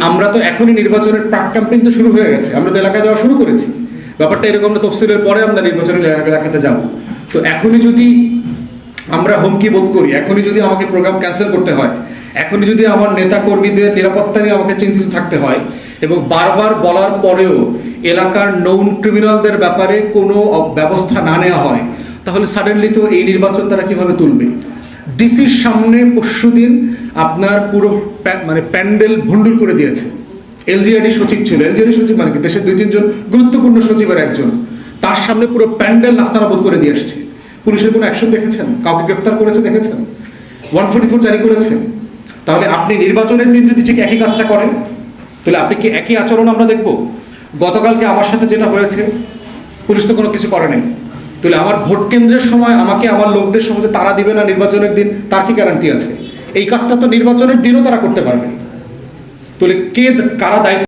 আমরা তো এখনই নির্বাচনের প্রাক ক্যাম্পেইন তো শুরু হয়ে গেছে, আমরা তো এলাকায় যাওয়া শুরু করেছি। ব্যাপারটা এরকম না তফসিলের পরে আমরা নির্বাচনের এলাকাতে যাব। তো এখনই যদি আমরা হুমকি বোধ করি, এখনই যদি আমাকে প্রোগ্রাম ক্যান্সেল করতে হয়, এখনই যদি আমার নেতা কর্মীদের নিরাপত্তা নিয়ে আমাকে চিন্তিত থাকতে হয় এবং বারবার বলার পরেও এলাকার নন ক্রিমিনালদের ব্যাপারে কোনো ব্যবস্থা না নেওয়া হয়, তাহলে সাডেনলি তো এই নির্বাচন তারা কীভাবে তুলবে? ডিসির সামনে পরশুদিন আপনার পুরো মানে প্যান্ডেল ভণ্ডুল করে দিয়েছে। এলজিআইডি সচিব ছিল, এলজিআইডি সচিব মানে কি দেশের 2-3 জন গুরুত্বপূর্ণ সচিবের একজন, তার সামনে পুরো প্যান্ডেল নাস্তানাবুদ করে দিয়ে আসছে। পুলিশের কোনো অ্যাকশন দেখেছেন? কাউকে গ্রেফতার করেছে দেখেছেন? 144 জারি করেছে। তাহলে আপনি নির্বাচনের দিন যদি ঠিক একই কাজটা করেন, তাহলে আপনি কি একই আচরণ আমরা দেখব? গতকালকে আমার সাথে যেটা হয়েছে, পুলিশ তো কোনো কিছু করে নাই, তাহলে আমার ভোট কেন্দ্রের সময় আমাকে আমার লোকদের সহজে তারা দিবে না নির্বাচনের দিন, তার কি গ্যারান্টি আছে? এই কাজটা তো নির্বাচনের দিনও তারা করতে পারবে। তাহলে কারা দায়িত্ব